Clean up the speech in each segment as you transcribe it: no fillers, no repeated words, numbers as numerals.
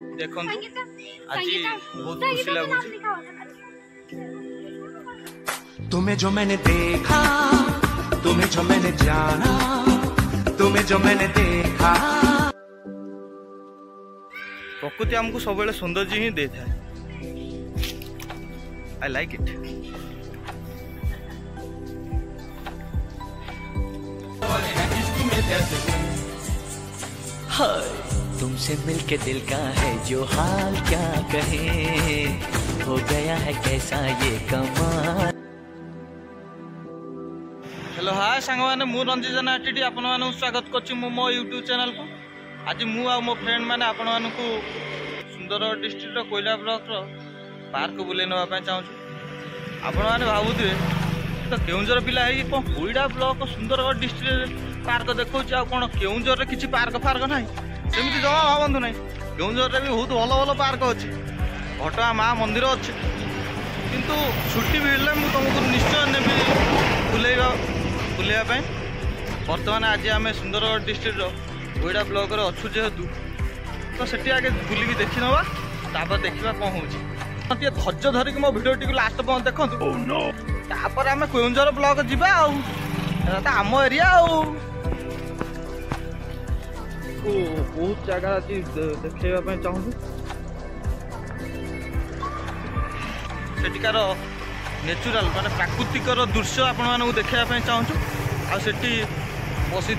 देखो आज बहुत खुशी लगुच। तुम्हें जो मैंने देखा, तुम्हें जो मैंने जाना, तुम्हें जो मैंने देखा। प्रकृति हमको सब सौंदर्य ही दे था। I like it. तुमसे मिलके दिल का है जो हाल क्या कहे, हो गया है कैसा ये कमाल। हेलो हाय सांग मैंने मु रंजीजना आटीडी आपण मानू स्वागत करछि मो यूट्यूब चैनल को। आज मु आ मो फ्रेंड मैंने आपण मानू सुंदरगढ़ डिस्ट्रिक्ट कोइला ब्लॉक रो पार्क बुले नवा चाहूँ। आपण मैंने भावुथे तो केउंझर पिला है कौन कोइला ब्लॉक सुंदरगढ़ डिस्ट्रिक्ट पार्क देखो कौन केउंझर किसी पार्क फार्क ना सेमती जमा भावतु ना। केउंझर भी बहुत भल भल पार्क अच्छे, घटगाँ माँ मंदिर अच्छे, किंतु छुट्टी मिलले मुझे तुमको निश्चय नेबी बुलेवा बर्तमान आज आम सुंदरगढ़ डिस्ट्रिक्ट कोइला ब्लॉक अच्छु जेहेतु तो सेठी आगे बुलिकी देखी नवा तापर देखा कौन हो धैर्य धरिक मो भिडियो टी लास्ट पर्यंत देखु। तापर आम केउंझर ब्लॉक जीवा आम एरिया बहुत जगह आज देखा चाहूँ। सेठिकार नेचुराल माने प्राकृतिक दृश्य आपण मानू देखा चाहूँ। आठी बसी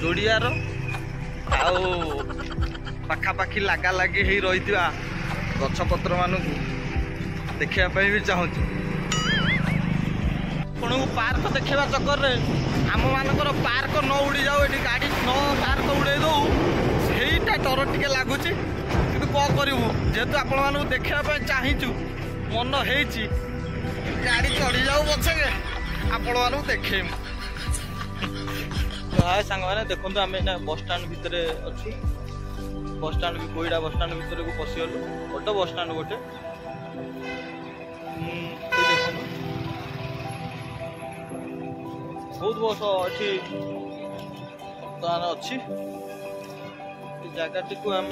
जोड़ियार आखापाखि लगा लगी हो रही गछपत्र मानू देखापी भी चाहूँ। आपन को पार्क देखा चक्कर में आम मानकर पार्क न उड़ी जाओ ये गाड़ी न पार्क उड़े दो सहीटा डर टे लगुच कि कौन करूँ जेहेतु आपण मानू देखापी चाहूँ मन हो गाड़ी चढ़ी जाऊ पछे आपण मानू देखे सांग मैंने देखो आम बस स्टाण्ड भितर अच्छी बस स्टाण्ड भी कोइला बस स्टाण्ड भितर को पशिगलु बड़ बस स्टाण्ड गोटे बहुत बस अच्छी बर्तमान अच्छी जगह को आम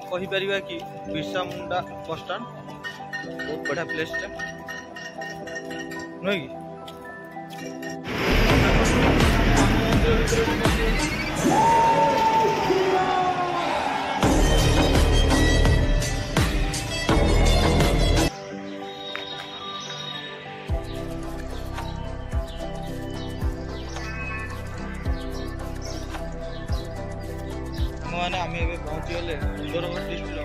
कहीपर कि बिरसा मुंडा बस स्टाण्ड बहुत बढ़िया प्लेस नुह कि मैंने आम ए पहुँची गले सुंदरगढ़ डिस्ट्रिक्ट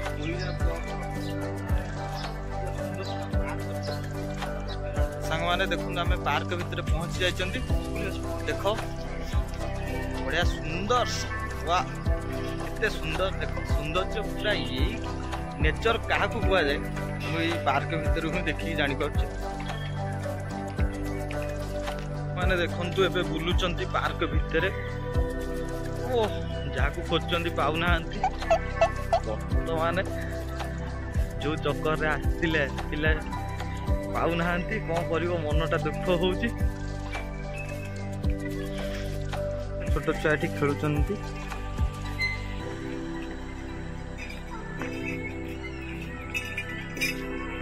सांग मैंने देखो आम पार्क भितर पहुँची जाइए। देख बढ़िया सुंदर वाह एते सुंदर देख सौंदर्य पूरा यही नेचर क्या कह जाए मुझे पार्क भितर ही देखिए जापर मैंने देखु एवं बुलूं पार्क भितर ओह जहाँ को खोज पाऊना बर्तमान जो चक्कर आसते पिला पाऊना कौन कर मनटा दुख हो छोट छुआ खेलुं।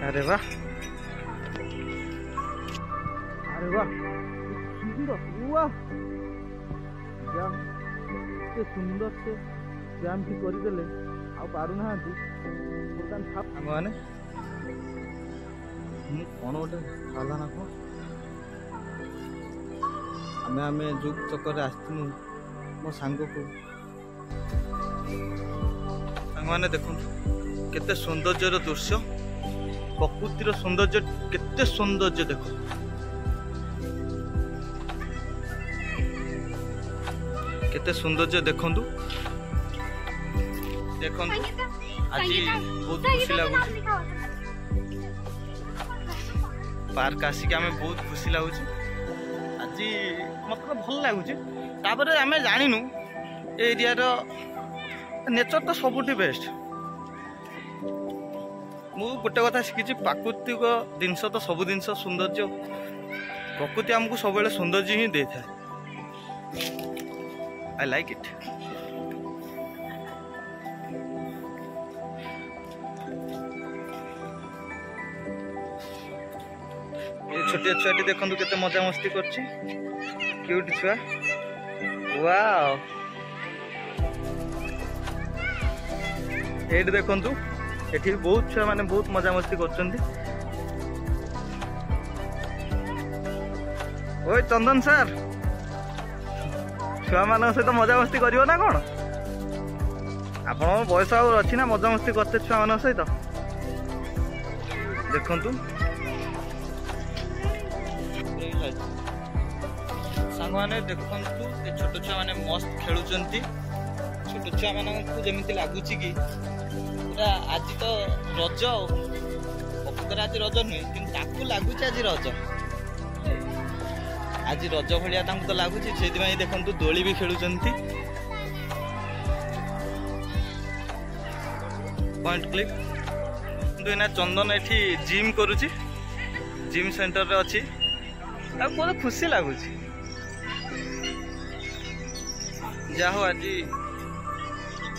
अरे वाह अरे वाह सुंदर से ब्याम टी करदे आना मैंने कौन गोटे खाला ना कौन आम जो चक्कर आसू मो सांग को मैंने देखो केते सौंदर्य दृश्य प्रकृतिर सौंदर्य केते सौंदर्य देखो केते सौंदर्य देखु देखु आज बहुत खुशी लगुच पार्क आसिक आम बहुत खुशी लगुच आज मतलब भल लगुच आम जानू एरिया नेचर तो सबुठी बेस्ट। मु गोटे कथा शिखी प्राकृतिक जिनस तो सब जिन सौंदर्य प्रकृति आमको सब सौंदर्य ही दे था। I like it. छोटिया छुआटी देखंतु केते मजा मस्ती करछि क्यूट छुआ वाओ एठी देखंतु एठी बहुत छुआ माने बहुत मजा मस्ती करछंती ओए चंदन सर छुआ मान सहित मजा मस्ती करियो ना कोन आपण बयस आ अच्छी ना मजा मस्ती करते छुआ मान सहित देखंतु सांग माने देखंतु ए छोट छुआ माने मस्त खेलुचंती छोट छुआ मानकु जेमिति लागुची कि पूरा आज तो रज प्रकृतर आज रज नुहे किंतु ताकू लागुची आज रज भलिया तांको तो लागुची सेदिमाई देखंतु दोली भी खेलुचंती पॉइंट क्लिक किंतु एना चंदन एठी जिम करूची जिम सेंटर रे अछि आ कोन खुशी लागुची जाहो आज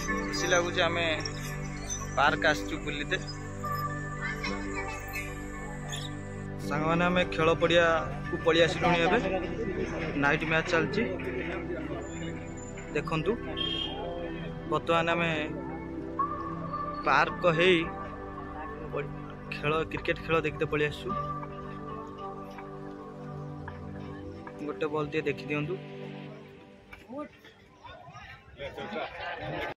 खुशी लगुच आम पार्क आसचु बुलते सांग मैंने आम खेल पड़िया को पलि आसिलु नाइट मैच चलची देखंतु बर्तमान आम पार्क है खेल क्रिकेट खेल देखते पलि आसु गोटे बॉल देखी दिंतु